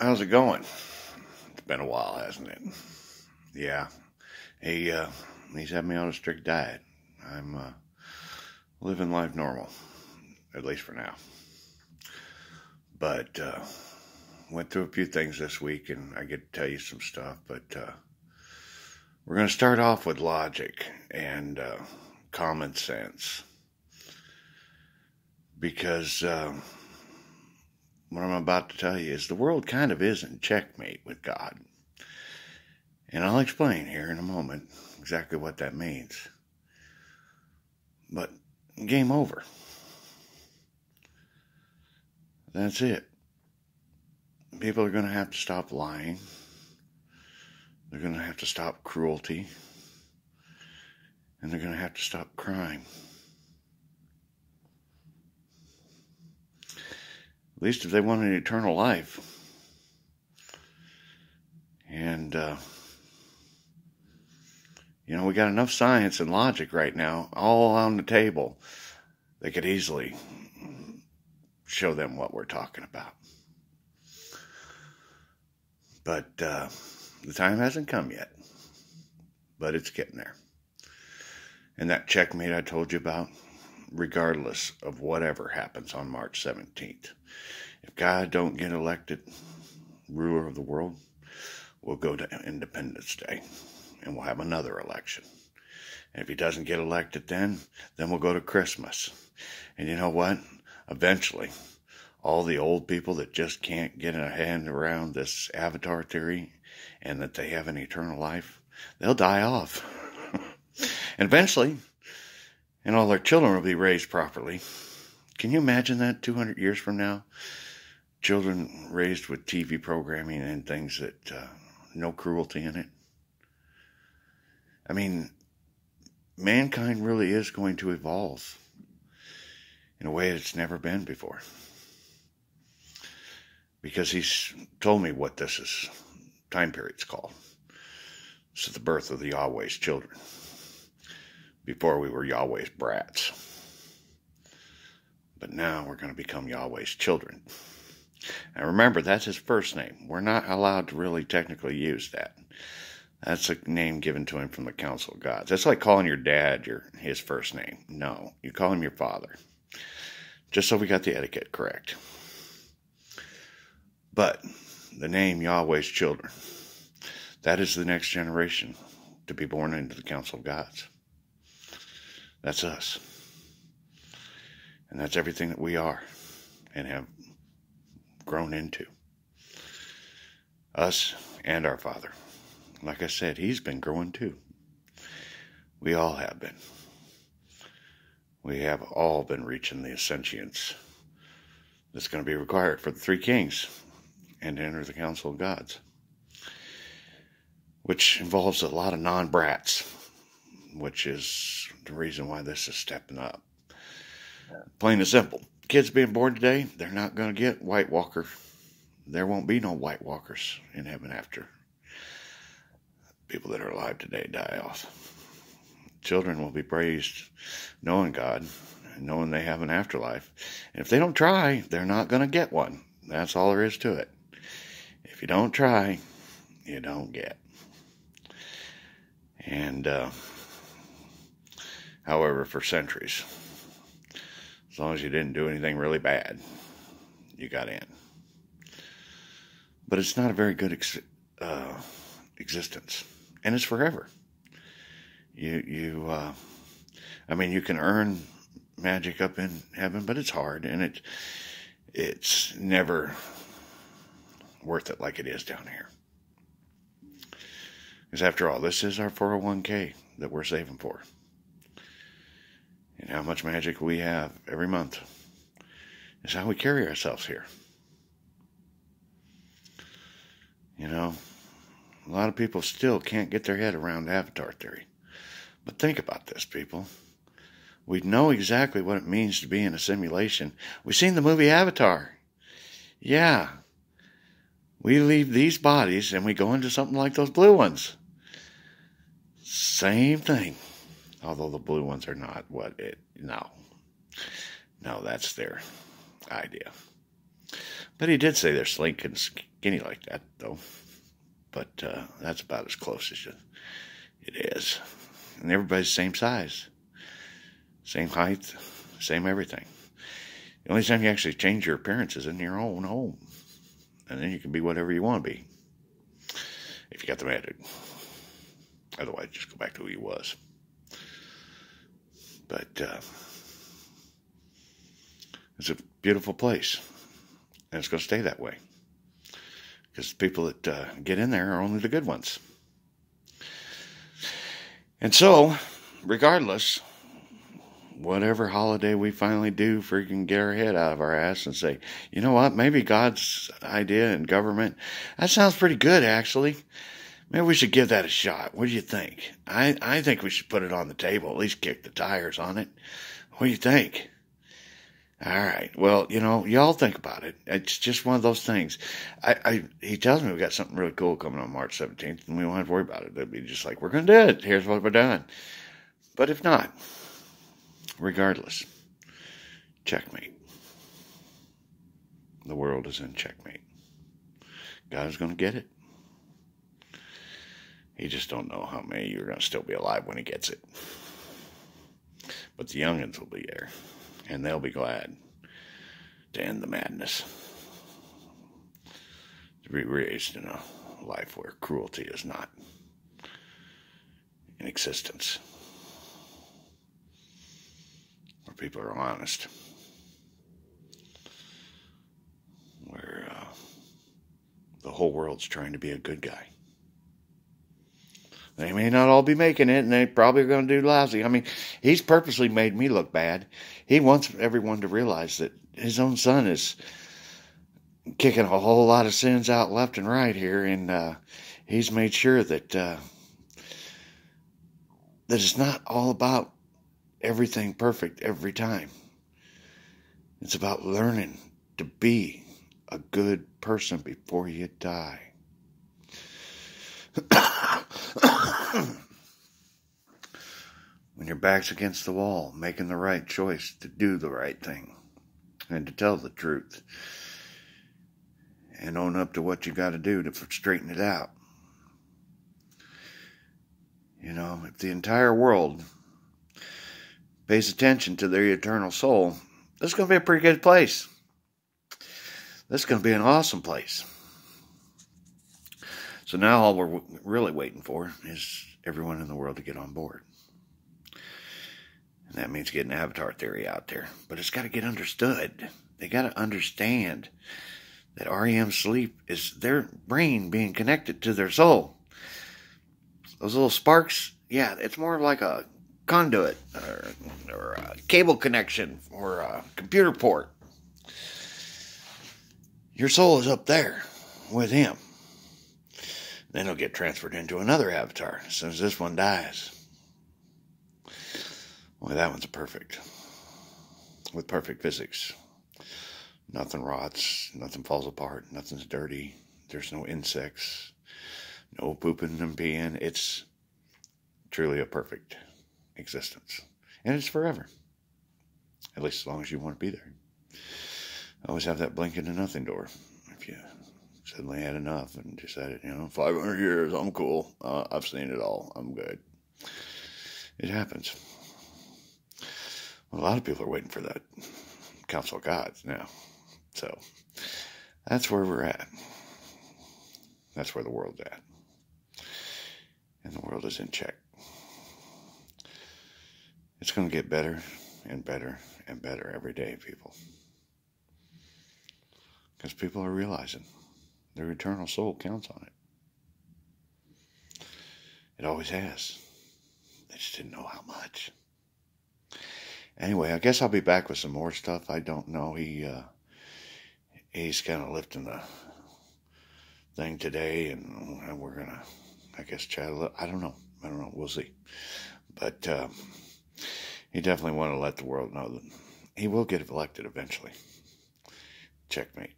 How's it going? It's been a while, hasn't it? Yeah. He's had me on a strict diet. I'm living life normal, at least for now. But went through a few things this week, and I get to tell you some stuff. But we're going to start off with logic and common sense, because what I'm about to tell you is the world kind of is in checkmate with God. And I'll explain here in a moment exactly what that means. But game over. That's it. People are going to have to stop lying. They're going to have to stop cruelty. And they're going to have to stop crime. At least if they want an eternal life. And, we got enough science and logic right now, all on the table, that could easily show them what we're talking about. But the time hasn't come yet. But it's getting there. And that checkmate I told you about, regardless of whatever happens on March 17th. If God don't get elected ruler of the world, we'll go to Independence Day and we'll have another election. And if he doesn't get elected then we'll go to Christmas. And you know what? Eventually, all the old people that just can't get a hand around this avatar theory and that they have an eternal life, they'll die off. And eventually, and all their children will be raised properly. Can you imagine that 200 years from now? Children raised with TV programming and things that no cruelty in it. I mean, mankind really is going to evolve in a way it's never been before. Because he's told me what this time period's called. This is the birth of the Yahweh's children. Before we were Yahweh's brats. But now we're going to become Yahweh's children. Now remember, that's his first name. We're not allowed to really technically use that. That's a name given to him from the Council of Gods. That's like calling your dad his first name. No, you call him your father. Just so we got the etiquette correct. But the name Yahweh's children, that is the next generation to be born into the Council of Gods. That's us. And that's everything that we are and have grown into. Us and our Father. Like I said, he's been growing too. We all have been. We have all been reaching the ascensions that's going to be required for the three kings and to enter the Council of Gods. Which involves a lot of non-brats. Which is the reason why this is stepping up. Plain and simple. Kids being born today, they're not going to get White Walker. There won't be no White Walkers in heaven after people that are alive today die off. Children will be raised knowing God, and knowing they have an afterlife. And if they don't try, they're not going to get one. That's all there is to it. If you don't try, you don't get. And, however, for centuries, as long as you didn't do anything really bad, you got in. But it's not a very good existence. And it's forever. You can earn magic up in heaven, but it's hard. And it's never worth it like it is down here. Because after all, this is our 401k that we're saving for. And how much magic we have every month is how we carry ourselves here. A lot of people still can't get their head around avatar theory. But think about this, people. We know exactly what it means to be in a simulation. We've seen the movie Avatar. Yeah. We leave these bodies and we go into something like those blue ones. Same thing. Although the blue ones are not no, that's their idea. But he did say they're slink and skinny like that, though. But that's about as close as it is. And everybody's the same size. Same height. Same everything. The only time you actually change your appearance is in your own home. And then you can be whatever you want to be. If you got the magic. Otherwise, just go back to who you was. But it's a beautiful place. And it's going to stay that way. Because the people that get in there are only the good ones. And so, regardless, whatever holiday we finally do, freaking get our head out of our ass and say, you know what, maybe God's idea in government, that sounds pretty good, actually. Maybe we should give that a shot. What do you think? I think we should put it on the table, at least kick the tires on it. What do you think? All right. Well, y'all think about it. It's just one of those things. He tells me we got something really cool coming on March 17th, and we won't have to worry about it. It'll be just like, we're going to do it. Here's what we're doing. But if not, regardless, checkmate. The world is in checkmate. God is going to get it. He just don't know how many of you are going to still be alive when he gets it. But the youngins will be there. And they'll be glad to end the madness. To be raised in a life where cruelty is not in existence. Where people are honest. Where the whole world's trying to be a good guy. They may not all be making it, and they probably are going to do lousy. I mean, he's purposely made me look bad. He wants everyone to realize that his own son is kicking a whole lot of sins out left and right here, and he's made sure that it's not all about everything perfect every time. It's about learning to be a good person before you die. When your back's against the wall, making the right choice to do the right thing and to tell the truth and own up to what you got to do to straighten it out. If the entire world pays attention to their eternal soul, this is going to be a pretty good place. This is going to be an awesome place. So now all we're really waiting for is everyone in the world to get on board. And that means getting avatar theory out there. But it's got to get understood. They got to understand that REM sleep is their brain being connected to their soul. Those little sparks, yeah, it's more like a conduit or a cable connection or a computer port. Your soul is up there with him. Then it'll get transferred into another avatar as soon as this one dies. Well, that one's perfect. With perfect physics. Nothing rots, nothing falls apart, nothing's dirty. There's no insects, no pooping and peeing. It's truly a perfect existence. And it's forever. At least as long as you want to be there. I always have that blink into nothing door. If you suddenly had enough and decided, 500 years, I'm cool. I've seen it all. I'm good. It happens. Well, a lot of people are waiting for that Council of Gods now. So that's where we're at. That's where the world's at. And the world is in check. It's going to get better and better and better every day, people. Because people are realizing their eternal soul counts on it. It always has. They just didn't know how much. Anyway, I guess I'll be back with some more stuff. I don't know. He's kind of lifting the thing today, and we're going to, I guess, chat a little. I don't know. We'll see. But he definitely wanted to let the world know that he will get elected eventually. Checkmate.